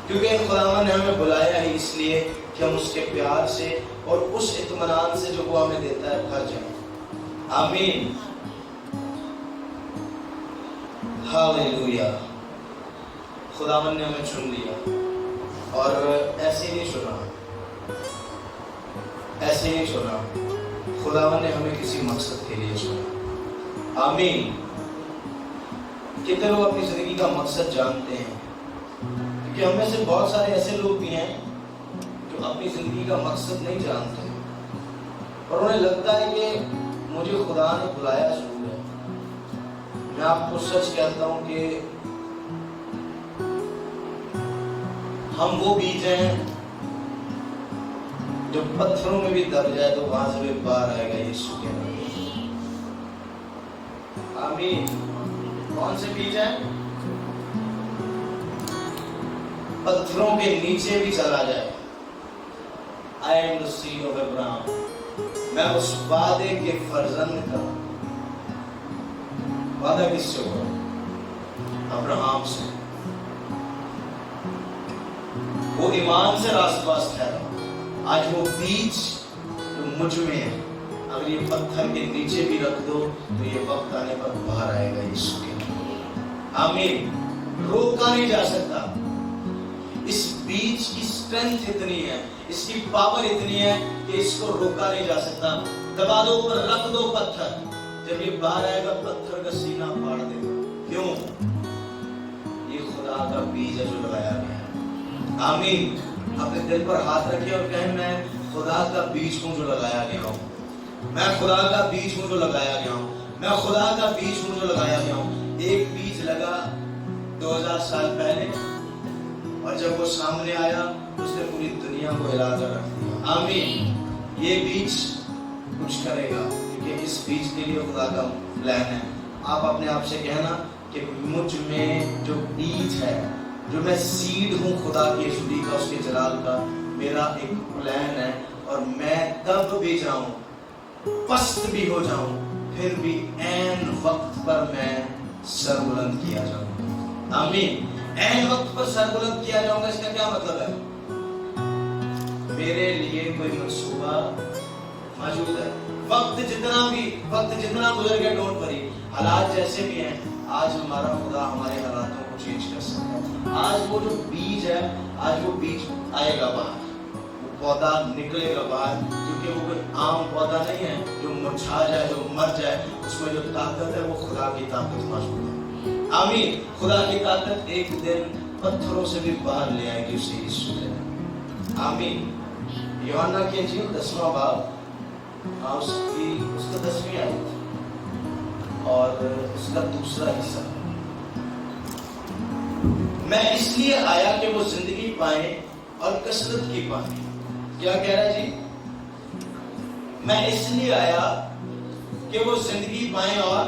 کیونکہ خداوند نے ہمیں بلایا ہے اس لیے کہ ہم اس کے پیار سے اور اس اطمینان سے جو وہ ہمیں دیتا ہے بھر جائیں. آمین. ہاللویا. خداوند نے ہمیں چن لیا اور ایسے نہیں چنا، ایسے نہیں چنا. خداوند نے ہمیں کسی مقصد کے لیے چنا. آمین. کتنے لوگ اپنی زندگی کا مقصد جانتے ہیں؟ کیونکہ ہم میں سے بہت سارے ایسے لوگ بھی ہیں جو اپنی زندگی کا مقصد نہیں جانتے اور انہیں لگتا ہے کہ مجھے خدا نے بلایا ضرور ہے. میں آپ کو سچ کہتا ہوں کہ ہم وہ بیج ہیں جو پتھروں میں بھی دب جائے تو وہاں سے بھی باہر آئے گا یسوع کے نام میں. آمین. کون سے بیج ہیں؟ پتھروں کے نیچے بھی چلا جائے. I am the seed of Abraham. میں اس وعدے کے فرزند کا. وعدہ کس سے ہوا؟ ابراہم سے. وہ ایمان سے راست باز ٹھہرا. آج وہ بیج جو مجھ میں ہے اگر یہ پتھر کے نیچے بھی رکھ دو تو یہ وقت آنے پر باہر آئے گا یسوع کے نام. آمین. روکا نہیں جا سکتا. اس بیج کی اسٹرینتھ اتنی ہے، اس کی پاور اتنی ہے کہ اس کو روکا نہیں جا سکتا. دبا دو اوپر رکھ دو پتھر، جب یہ باہر آئے گا پتھر کا سینہ پھاڑ دے گا. کیوں؟ یہ خدا کا بیج ہے جو لگایا گیا ہے. آمین. اپنے دل پر ہاتھ رکھیں اور کہیں میں خدا کا بیج ہوں جو لگایا گیا ہوں. میں خدا کا بیج ہوں جو لگایا گیا ہوں. میں خدا کا بیج ہوں جو لگایا گیا ہوں. ایک بیج لگا 2000 سال پہلے اور جب وہ سامنے آیا اس نے پوری دنیا کو ہلا کر رکھ دیا. آمین. یہ بیج کچھ کرے گا کیونکہ اس بیج کے لیے خدا کا پلان ہے. آپ اپنے آپ سے کہنا کہ مجھ میں جو بیج ہے، جو میں سیڈ ہوں خدا کی یسوع کا، اس کے جلال کا، میرا ایک پلان ہے اور میں دب بھی جاؤں، پست بھی ہو جاؤں، پھر بھی عین وقت پر میں سر بلند کیا جاؤں. آمین. عین وقت پر سر بلند کیا جاؤں گا. اس کا کیا مطلب ہے؟ میرے لیے کوئی منصوبہ موجود ہے. وقت جتنا گزر گیا ڈونٹ وری. حالات جیسے بھی ہیں آج ہمارا خدا ہمارے حالاتوں کو چینج کر سکتا ہے. آج وہ جو بیج ہے، آج وہ بیج آئے گا باہر، وہ پودا نکلے گا باہر، کیونکہ وہ کوئی عام پودا نہیں ہے جو مرجھا جائے، جو مر جائے. اس میں جو طاقت ہے وہ خدا کی طاقت موجود ہے. آمین. خدا کی طاقت ایک دن پتھروں سے بھی باہر لے آئے گی اسے یسوع کے نام. آمین. یوحنا کی انجیل 10واں باب اس کا 10ویں آیت اور اس کا دوسرا حصہ. میں اس لیے آیا کہ وہ زندگی پائیں اور کثرت کی پائیں. کیا کہہ رہا ہے جی؟ میں اس لیے آیا کہ وہ زندگی پائیں اور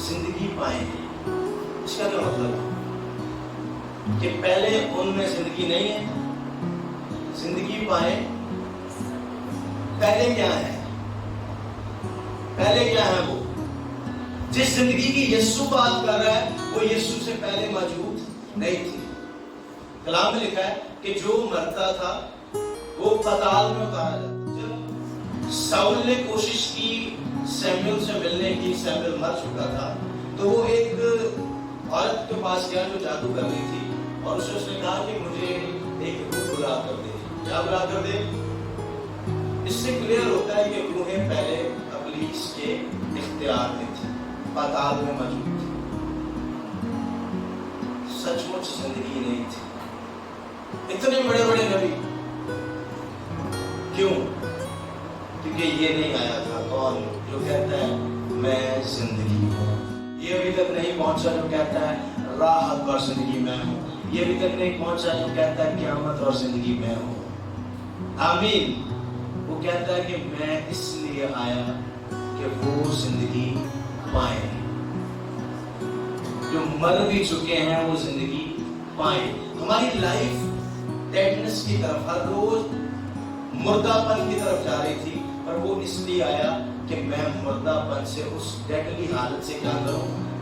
زندگی پائیں. اس کا کیا مطلب ہے؟ کہ پہلے ان میں زندگی نہیں ہے. زندگی پائیں پہلے کیا ہے؟ پہلے کیا ہے؟ وہ جس زندگی کی یسوع بات کر رہا ہے وہ یسوع سے پہلے موجود نہیں تھی. کلام میں لکھا ہے کہ جو مرتا تھا وہ پتال میں اتارا جاتا. جب ساؤل نے کوشش کی سیموئل سے ملنے کی، سیموئل مر چکا تھا، تو وہ ایک عورت کے پاس گیا جو جادو کر رہی تھی اور اس نے کہا کہ مجھے ایک روح بلا کر دے. کیا بلا کر دے؟ اس سے کلیئر ہوتا ہے کہ روحیں پہلے ابلیس کے اختیار میں تھی، پاتال میں موجود تھی. سچ مچ زندگی نہیں تھی. اتنے بڑے بڑے نبی کیوں؟ کیونکہ یہ نہیں آیا تھا کون جو کہتا ہے میں زندگی ہوں. یہ ابھی تک نہیں پہنچا جو کہتا ہے راحت اور زندگی میں ہوں. یہ ابھی تک نہیں پہنچا جو کہتا ہے قیامت اور زندگی میں ہوں. آمین. وہ کہتا ہے کہ میں اس لیے آیا کہ وہ زندگی پائیں. جو مر بھی چکے ہیں وہ زندگی پائیں. ہماری لائف ڈیڈنس کی طرف، ہر روز مردہ پن کی طرف جا رہی تھی، پر وہ اس لیے آیا کہ میں مردہ پن سے، اس ڈیڈلی حالت سے کیا کروں؟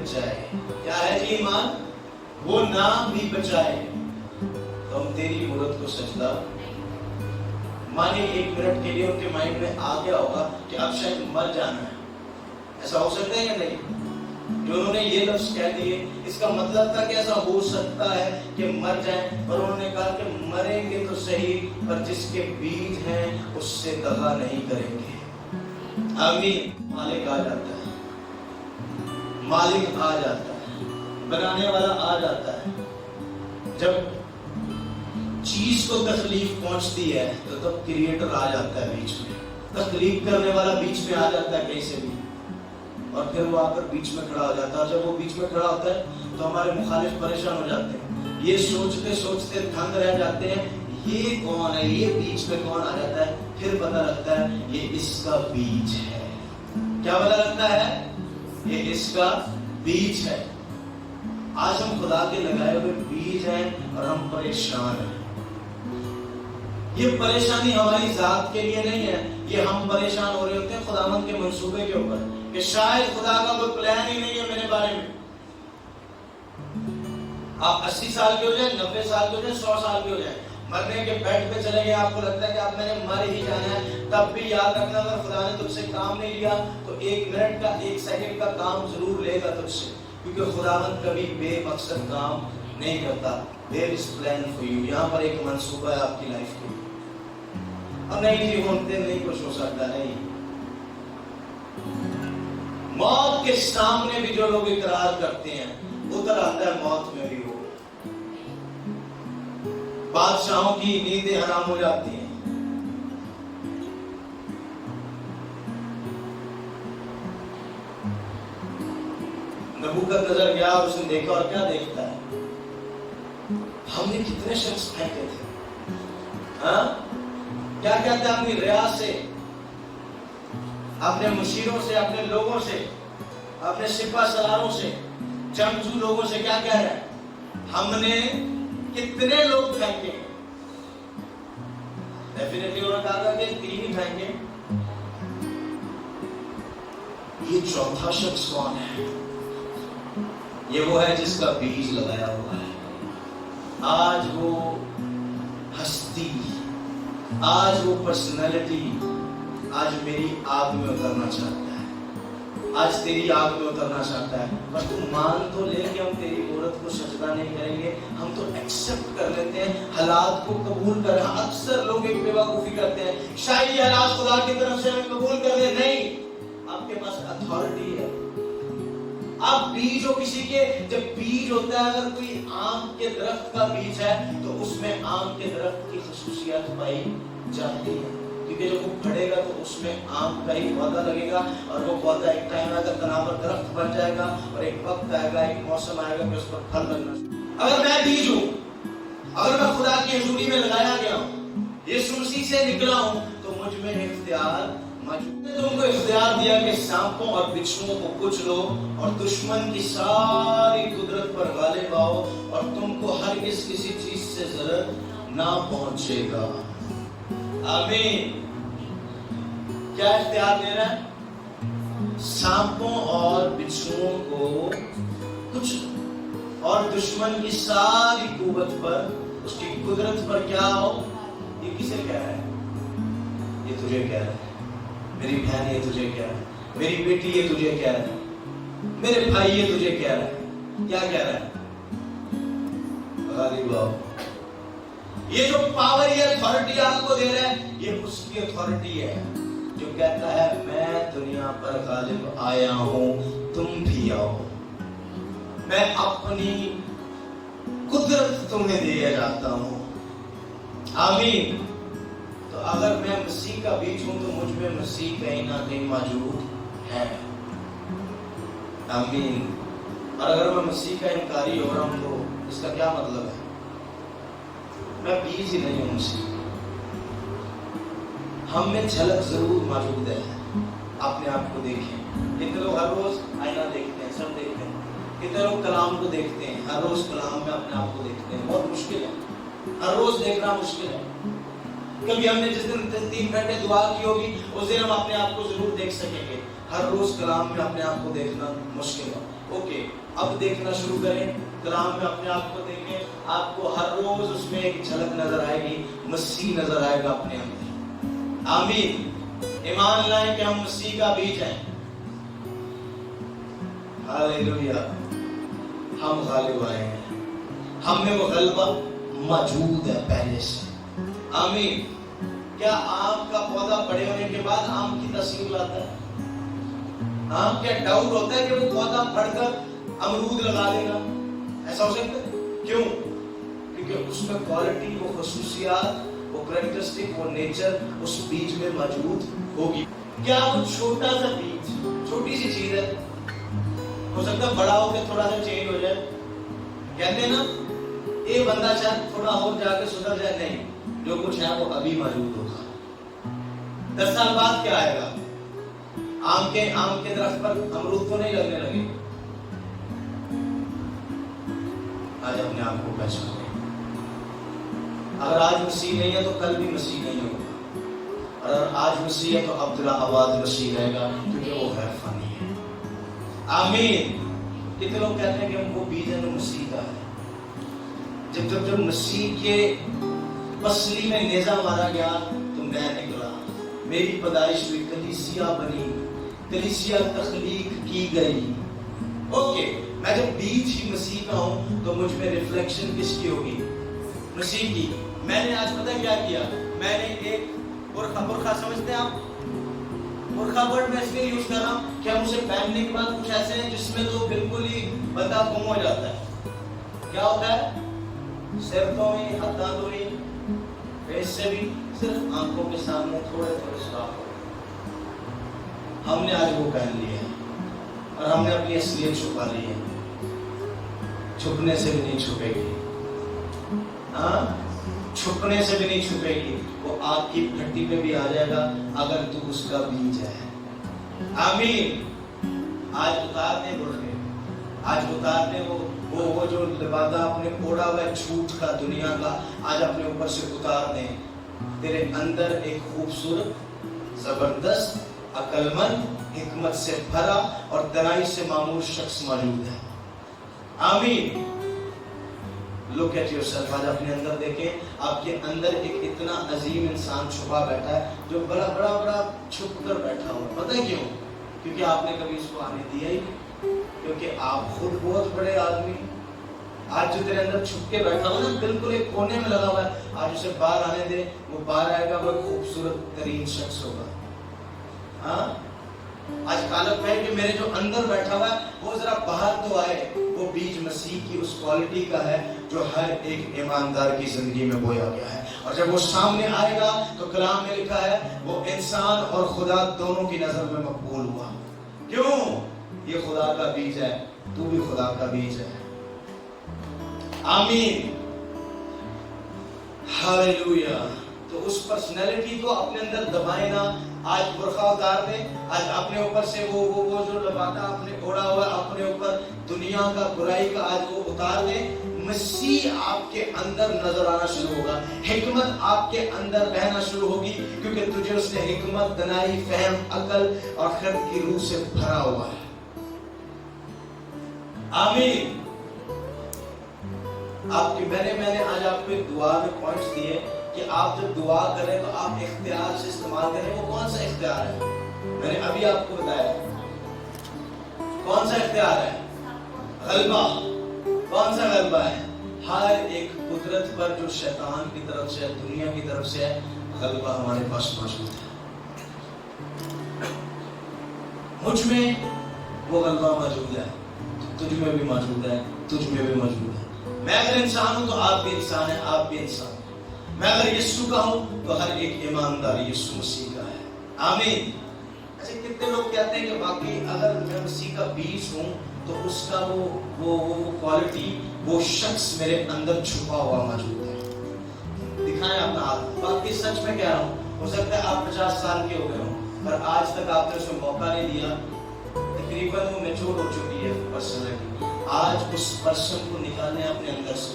بچائے. کیا ہے جی ایمان؟ وہ نام بھی بچائے. تو ہم تیری مورت کو سجدہ مانے. 1 منٹ کے لیے ان کے مائنڈ میں آ گیا ہوگا کہ اب شاید مر جانا ہے. ایسا ہو سکتا ہے یا نہیں؟ جو انہوں نے یہ لفظ کہہ دیے اس کا مطلب تھا کہ ایسا ہو سکتا ہے کہ مر جائیں, اور انہوں نے کہا کہ مریں گے تو صحیح, پر جس کے بیج ہیں اس سے دغا نہیں کریں گے. آمین. مالک آ جاتا ہے, مالک آ جاتا ہے, بنانے والا آ جاتا ہے. جب چیز کو تکلیف پہنچتی ہے تو تب کریٹر آ جاتا ہے بیچ میں, تخلیق کرنے والا بیچ میں آ جاتا ہے کہیں سے بھی, اور پھر وہ آ کر بیچ میں کھڑا ہو جاتا ہے. اور جب وہ بیچ میں کھڑا ہوتا ہے تو ہمارے مخالف پریشان ہو جاتے ہیں, یہ سوچتے سوچتے دھند رہ جاتے ہیں یہ کون ہے, یہ بیچ میں کون آ جاتا ہے. پھر پتہ لگتا ہے یہ اس کا بیج ہے. کیا پتہ لگتا ہے؟ یہ اس کا بیج ہے. آج ہم خدا کے لگائے ہوئے بیج ہیں اور ہم پریشان ہیں. یہ پریشانی ہماری ذات کے لیے نہیں ہے, یہ ہم پریشان ہو رہے ہوتے ہیں خداوند کے منصوبے کے اوپر کہ شاید خدا کا کوئی پلان ہی نہیں ہے میرے بارے میں. آپ 80 سال کے ہو جائیں, 90 سال کے ہو جائیں, 100 سال کے ہو جائیں, مرنے کے بیڈ پہ چلے گئے, آپ کو لگتا ہے کہ اب میں نے مر ہی جانا ہے, تب بھی یاد رکھنا اگر خدا نے تجھ سے کام نہیں لیا تو 1 منٹ کا 1 سیکنڈ کا کام ضرور لے گا تجھ سے, کیونکہ خداوند کبھی بے مقصد کام نہیں کرتا. There is plan for you. یہاں پر ایک منصوبہ ہے آپ کی لائف کے. اور نہیں جی ہوتے نہیں کچھ ہو سکتا, نہیں. موت کے سامنے بھی جو لوگ اقرار کرتے ہیں اتر آتا ہے موت میں بھی وہ. بادشاہوں کی نیندیں حرام ہو جاتی ہیں. نبوکدنضر گیا اور اس نے دیکھا, اور کیا دیکھتا ہے؟ ہم نے کتنے شخص پھینکے تھے, ہاں کیا کہتا ہے اپنی ریا سے, اپنے مشیروں سے, اپنے لوگوں سے, اپنے سپاہ سالاروں سے, جنگجو لوگوں سے کیا کہہ رہا ہے؟ ہم نے کتنے لوگ پھینکے. ڈیفینیٹلی انہوں نے کہا کہ 3 ہی پھینکے. یہ چوتھا شخص کون ہے؟ یہ وہ ہے جس کا بیج لگایا ہوا ہے. آج وہ ہستی, آج وہ پرسنالٹی آج میری آگ میں اترنا چاہتا ہے, آج تیری آگ میں اترنا چاہتا ہے. پر تم مان تو لے کہ ہم تیری عورت کو سجدہ نہیں کریں گے. ہم تو ایکسپٹ کر لیتے ہیں, حالات کو قبول کر. اکثر لوگ ایک بیوقوفی کرتے ہیں, شاید یہ حالات خدا کی طرف سے ہمیں قبول کر لیں. نہیں, آپ کے پاس اتھارٹی ہے. آپ بیج ہو کسی کے. جب بیج ہوتا ہے, اگر کوئی آم کے درخت کا بیج ہے تو اس میں آم کے درخت کی خصوصیات پائی جاتی ہے, کیونکہ جب وہ پھڑے گا تو اس میں آم کا ہی پودا لگے گا, اور وہ پودا ایک ٹائم آئے گا تناور درخت بن جائے گا, اور ایک وقت آئے گا, ایک موسم آئے گا کہ اس پر پھل لگنا. اگر میں بیج ہوں, اگر میں خدا کی حضوری میں لگایا گیا ہوں, یسوع مسیح سے نکلا ہوں, تو مجھ میں اختیار موجود ہے. تم کو اختیار دیا کہ سانپوں اور بچھوؤں کو کچھ لو اور دشمن کی ساری قدرت پر غالب آؤ, اور تم کو ہرگز کسی چیز سے ضرر نہ پہنچے گا. آمین. کیا اختیار دے رہا ہے؟ سانپوں اور بچھوؤں کو کچھ اور دشمن کی ساری قوت پر, اس کی قدرت پر کیا ہو. یہ کسے کہہ رہا ہے؟ یہ تجھے کہہ رہا ہے. میری بہن یہ تجھے کہہ رہا ہے, میری بیٹی یہ تجھے کہہ رہا ہے, میرے بھائی یہ تجھے کہہ رہا ہے. کیا کہہ رہا ہے؟ غالب آؤ. یہ جو پاور یا اتھارٹی آپ کو دے رہا ہے, یہ اس کی اتھارٹی ہے جو کہتا ہے میں دنیا پر غالب آیا ہوں, تم بھی آؤ. میں اپنی قدرت تمہیں دے جاتا ہوں. آمین. تو اگر میں مسیح کا بیج ہوں تو مجھ میں مسیح کہیں نہ کہیں موجود ہے. آمین. اور اگر میں مسیح کا انکاری ہو رہا ہوں تو اس کا کیا مطلب ہے؟ میں بیج ہی نہیں ہوں مسیح. ہم میں جھلک ضرور موجود ہے. اپنے آپ کو دیکھیں. کتنے لوگ ہر روز آئینہ دیکھتے ہیں, سب دیکھتے ہیں. کتنے لوگ کلام کو دیکھتے ہیں, ہر روز کلام میں اپنے آپ کو دیکھتے ہیں. بہت مشکل ہے, ہر روز دیکھنا مشکل ہے. کبھی ہم نے جس دن 3 گھنٹے دعا کی ہوگی اس دن ہم اپنے آپ کو ضرور دیکھ سکیں گے. ہر روز کلام میں اپنے آپ کو دیکھنا مشکل ہے. اوکے, اب دیکھنا شروع کریں, کلام میں اپنے آپ کو دیکھیں, آپ کو ہر روز اس میں ایک جھلک نظر آئے گی, مسیح نظر آئے گا اپنے اندر. آمین. ایمان لائیں کہ ہم مسیح کا بیج ہیں. ہاللیلویہ. ہم غالب آئے ہیں, ہم میں وہ غلبہ موجود ہے پہلے سے. آمین. کیا آم کا پودا بڑے ہونے کے بعد آم کی تصویر لاتا ہے؟ ہاں, کیا ڈاؤٹ ہوتا ہے کہ وہ پودا بڑھ کر امرود لگا دے گا؟ ایسا ہو سکتا ہے؟ کیوں؟ کیونکہ اس میں کوالٹی, وہ خصوصیات, وہ کریکٹرسٹک, وہ نیچر اس بیج میں موجود ہوگی. کیا وہ چھوٹا سا بیج, چھوٹی سی چیز ہے, ہو سکتا ہے بڑا ہو کے تھوڑا سا چینج ہو جائے. کہتے ہیں نا یہ بندہ شاید تھوڑا اور جا کے سدھر جائے. نہیں, جو کچھ ہے وہ ابھی موجود ہوگا. 10 سال بعد کیا آئے گا؟ آم کے درخت پر امرود تو نہیں لگنے لگے. آج اپنے آپ کو پہچانے. اگر آج مسیح نہیں ہے تو کل بھی مسیح نہیں ہوگا. اگر آج مسیح ہے تو عبدالآباد مسیح رہے گا, کیونکہ وہ غیر فانی ہے. آمین. کتنے لوگ کہتے ہیں کہ ہم وہ بیج ہے جو مسیح کا ہے. جب مسیح کے پسلی میں نیزہ مارا گیا تو میں نکلا, میری پیدائش ہوئی, کلیسیا بنی, کلیسیا تخلیق کی گئی. اوکے, میں جب بیج ہی مسیح کا ہوں تو مجھ میں ریفلیکشن کس کی ہوگی؟ مسیح کی. میں نے آج پتہ کیا کیا, میں نے ایک برقع سمجھتے ہیں آپ؟ برقع ورڈ میں اس لیے یوز کر رہا ہوں کہ ہم اسے پہننے کے بعد کچھ ایسے ہیں جس میں تو بالکل ہی بندہ گم ہو جاتا ہے. کیا ہوتا ہے؟ سر تو ہی, ہاتھاں تو ہی, فیس سے بھی صرف آنکھوں کے سامنے تھوڑے سراخ ہو. ہم نے آج وہ پہن لیا ہے اور ہم نے اپنی اصلیت چھپا لی ہے. چھپنے سے بھی نہیں چھپے گی. ہاں, چھپنے سے بھی نہیں چھپے گی. وہ آگ کی بھٹی پہ بھی آ جائے گا اگر تو اس کا بیج ہے. آمین. آج اتارنے برقعے, آج اتارنے وہ جو لبادہ اپنے اوڑا ہوا ہے جھوٹ کا, دنیا کا, آج اپنے اوپر سے اتار دیں. تیرے اندر ایک خوبصورت, زبردست, عقل مند, حکمت سے بھرا اور دانائی سے معمور شخص موجود ہے. آمین. Look at yourself. آج اپنے اندر دیکھیں, آپ کے اندر ایک اتنا عظیم انسان چھپا بیٹھا ہے جو بڑا چھپ کر بیٹھا ہوا. پتہ ہے کیوں؟ کیونکہ آپ نے کبھی اس کو آنے دیا ہی نہیں. کیونکہ آپ خود بہت بڑے آدمی. آج جو تیرے اندر چھپ کے بیٹھا ہوا نا, بالکل ایک کونے میں لگا ہوا ہے, آج اسے باہر آنے دے, وہ باہر آئے گا, وہ ایک خوبصورت ترین شخص ہوگا. ہاں, آج کالب ہے کہ میرے جو اندر بیٹھا ہوا ہے وہ ذرا باہر تو آئے. وہ بیج مسیح کی اس کوالٹی کا ہے جو ہر ایک ایماندار کی زندگی میں بویا گیا ہے. اور جب وہ سامنے آئے گا تو کلام میں لکھا ہے وہ انسان اور خدا دونوں کی نظر میں مقبول ہوا. کیوں؟ یہ خدا کا بیج ہے, تو بھی خدا کا بیج ہے. آمین. ہاللیلویہ. تو اس پرسنالٹی کو اپنے اندر دبائے نا. آج برقع اتار دیں, آج اپنے اوپر سے وہ جو لبادہ اپنے اوڑا ہوا اپنے اوپر دنیا کا, برائی کا, آج وہ اتار دیں. مسیح آپ کے اندر نظر آنا شروع ہوگا. حکمت آپ کے اندر بہنا شروع ہوگی, کیونکہ تجھے اس نے حکمت, دانائی, فہم, عقل اور خرد کی روح سے بھرا ہوا ہے. آمین. آپ کی میں نے آج آپ کو ایک دعا میں پوائنٹس دیے کہ آپ جب دعا کریں تو آپ اختیار سے استعمال کریں. وہ کون سا اختیار ہے؟ میں نے ابھی آپ کو بتایا. کون سا اختیار ہے؟ غلبہ. کون سا غلبہ ہے؟ ہر ایک قدرت پر جو شیطان کی طرف سے, دنیا کی طرف سے ہے, غلبہ ہمارے پاس موجود ہے. مجھ میں وہ غلبہ موجود ہے, تجھ میں بھی موجود ہے, تجھ میں بھی موجود ہے. میں اگر انسان ہوں تو آپ بھی انسان ہیں, آپ بھی انسان. میں اگر یسوع کا ہوں تو ہر ایک ایماندار یسوع مسیح کا ہے. آمین. اچھا, کتنے لوگ کہتے ہیں کہ واقعی اگر میں مسیح کا بیج ہوں تو اس کا وہ کوالٹی, وہ شخص میرے اندر چھپا ہوا موجود ہے. دکھائیں اپنا ہاتھ. باقی سچ میں کہہ رہا ہوں, ہو سکتا ہے آپ 50 سال کے ہو گئے ہوں پر آج تک آپ نے اسے موقع نہیں دیا. تقریباً وہ میچور ہو چکی ہے پرسنالٹی. آج اس پرسن کو نکالنے اپنے اندر سے,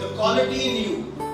The quality in you,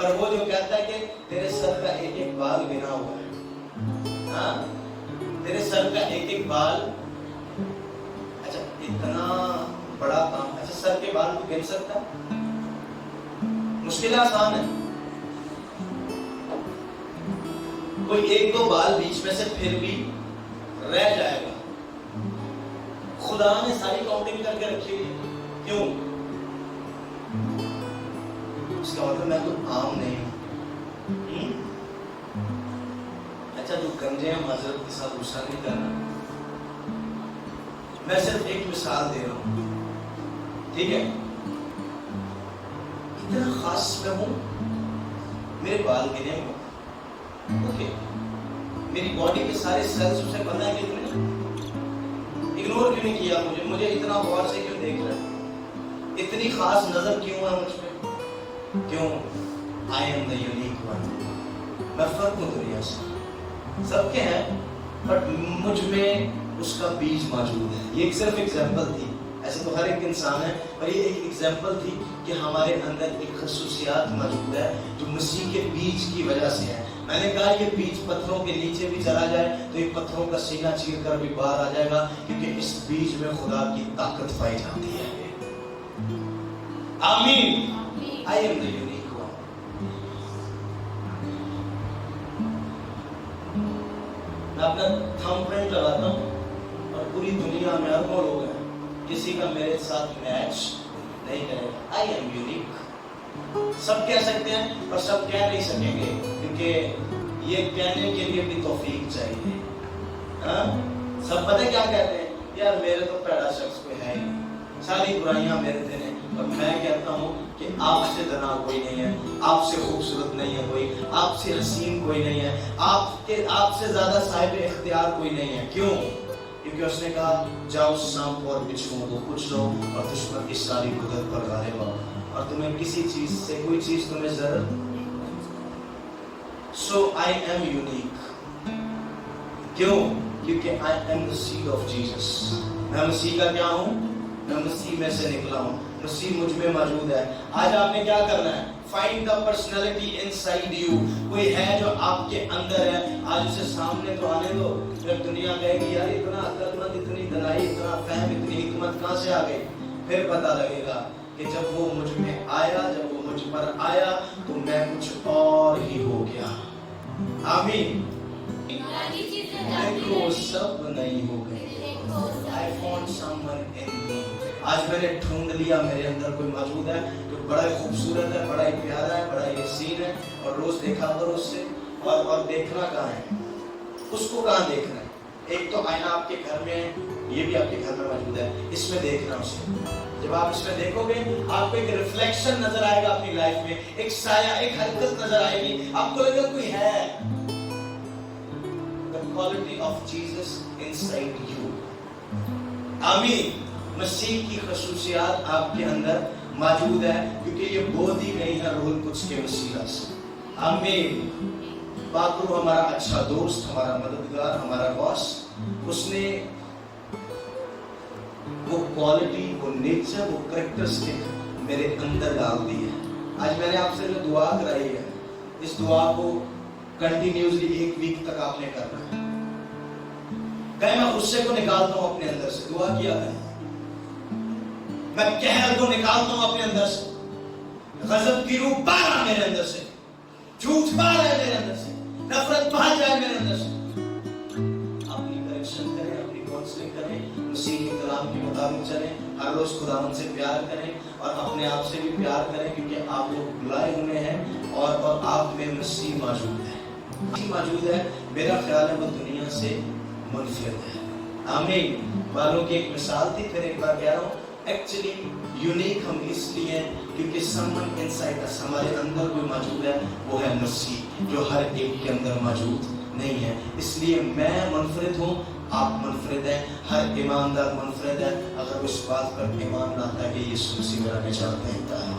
پر وہ جو کہتا ہے کہ تیرے سر کا ایک ایک بال گنا ہوا ہے، ہاں تیرے سر کا ایک ایک بال، اچھا اتنا بڑا کام، اچھا سر کے بال کو گن سکتا ہے؟ مشکل آسان ہے، کوئی ایک دو بال بیچ میں سے پھر بھی رہ جائے گا۔ خدا نے ساری کاؤنٹنگ کر کے رکھی ہوئی ہے، کیوں؟ اس کا مطلب میں تو عام نہیں ہوں۔ اچھا جو گنجے ہیں معذرت کے ساتھ غصہ نہیں کرنا، میں صرف ایک مثال دے رہا ہوں، ٹھیک ہے؟ اتنا خاص میں ہوں، میرے بال گنے ہوں، اوکے، میری باڈی کے سارے سیلز اسے پتہ ہے کہ تم نے اگنور کیوں نہیں کیا مجھے اتنا غور سے کیوں دیکھ رہا ہے، اتنی خاص نظر کیوں ہے مجھ پہ؟ کیوں؟ I am the unique one، میں فرق ہوں دنیا سے، سب کے ہیں بٹ مجھ میں اس کا بیج موجود ہے۔ یہ صرف ایگزامپل تھی، ایسے تو ہر ایک انسان ہے، پر یہ ایک ایگزامپل تھی کہ ہمارے اندر ایک خصوصیات موجود ہے جو مسیح کے بیج کی وجہ سے ہے۔ میں نے کہا یہ بیج پتھروں کے نیچے بھی چلا جائے تو یہ پتھروں کا سینہ چیر کر بھی باہر آ جائے گا، کیونکہ اس بیج میں خدا کی طاقت پائی جاتی ہے۔ آمین۔ I am the unique one۔ میں اپنا تھم پرنٹ لگاتا ہوں اور پوری دنیا میں اربوں لوگ ہیں، کسی کا میرے ساتھ میچ نہیں کرے گا۔ I am unique۔ سب کہہ سکتے ہیں اور سب کہہ نہیں سکیں گے، کیونکہ یہ کہنے کے لیے بھی توفیق چاہیے۔ ہاں سب پتہ کیا کہتے ہیں؟ یار میرے تو پیڑا شخص کوئی ہے ہی نہیں، ساری برائیاں میرے دل ہیں، اور میں کہتا ہوں کہ آپ سے دنا کوئی نہیں ہے، آپ سے خوبصورت نہیں ہے کوئی، آپ سے حسین کوئی نہیں ہے، آپ سے زیادہ صاحب اختیار کوئی نہیں ہے۔ کیوں؟ کیونکہ اس نے کہا جاؤ سانپ اور بچھوؤں کو کچھ لو اور دشمن کی ساری قدرت پر غالب آؤ، اور تمہیں کسی چیز سے کوئی چیز تمہیں ضرورت۔ So I am unique۔ کیوں؟ کیونکہ I am the seed of Jesus۔ میں مسیح کا کیا ہوں؟ میں مسیح میں سے نکلا ہوں، مسیح مجھ میں موجود ہے۔ آج آپ نے کیا کرنا ہے؟ Find the personality inside you۔ کوئی ہے جو آپ کے اندر ہے، آج اسے سامنے تو آنے دو۔ جب دنیا کہے گی یار اتنا عقل مند، اتنی دنائی، اتنا فہم، اتنی حکمت کہاں سے آ گئی، پھر پتہ لگے گا کہ جب وہ مجھ میں آیا، جب وہ مجھ پر آیا تو میں کچھ اور ہی ہو گیا۔ آمین۔ دیکھو سب نہیں ہو گئے۔ I found someone in me۔ آج میں نے ڈھونڈ لیا میرے اندر کوئی موجود ہے جو بڑا ہی خوبصورت ہے، بڑا ہی پیارا ہے، بڑا ہی حسین ہے، اور روز دیکھا کرو اس سے۔ اور دیکھنا کہاں ہے؟ اس کو کہاں دیکھنا ہے؟ ایک تو آئینہ آپ کے گھر میں ہے، یہ بھی آپ کے گھر میں موجود ہے، اس میں دیکھنا اسے۔ جب آپ اس میں دیکھو گے آپ کو ایک ریفلیکشن نظر آئے گا اپنی لائف میں، ایک سایہ، ایک حرکت نظر آئے گی، آپ کو لگے کوئی ہے۔ The quality of Jesus inside you۔ آمین۔ مسیح کی خصوصیات آپ کے اندر موجود ہے، کیونکہ یہ بہت ہی گئی ہے روح القدس کے وسیلہ سے۔ آمین۔ پاک روح ہمارا اچھا دوست، ہمارا مددگار، ہمارا باس، اس نے وہ کوالٹی، وہ نیچر، وہ کریکٹرسٹک میرے اندر ڈال دی ہے۔ آج میں نے آپ سے جو دعا کرائی ہے، اس دعا کو کنٹینیوسلی 1 ویک تک آپ نے کرنا ہے۔ کہ میں غصے کو نکالتا ہوں اپنے اندر سے، دعا کیا ہے، میں قہر کو نکالتا ہوں اپنے اندر سے، غضب کی روح باہر آ میرے اندر سے، جھوٹ باہر آئے میرے اندر سے، نفرت باہر جائے میرے اندر سے۔ اپنی کریکشن کریں، اپنی کاؤنسلنگ کریں، مسیح کے کلام کے مطابق چلیں، ہر روز خداوند سے پیار کریں اور اپنے آپ سے بھی پیار کریں، کیونکہ آپ لوگ بلائے ہوئے ہیں اور آپ میں مسیح موجود ہے۔ مسیح موجود ہے، میرا خیال ہے وہ دنیا سے منفرد ہے۔ آمین۔ والوں کی ایک مثال تھی، پھر ایک بار کہہ رہا ہوں، ایکچولی یونیک ہم اس لیے ہیں کیونکہ سمن انسائڈ اس، ہمارے اندر جو موجود ہے وہ ہے مسیح، جو ہر ایک کے اندر موجود نہیں ہے۔ اس لیے میں منفرد ہوں، آپ منفرد ہیں، ہر ایماندار منفرد ہے، اگر اس بات پر ایمان لاتا ہے کہ یسوع مسیح میرا نجات دیتا ہے۔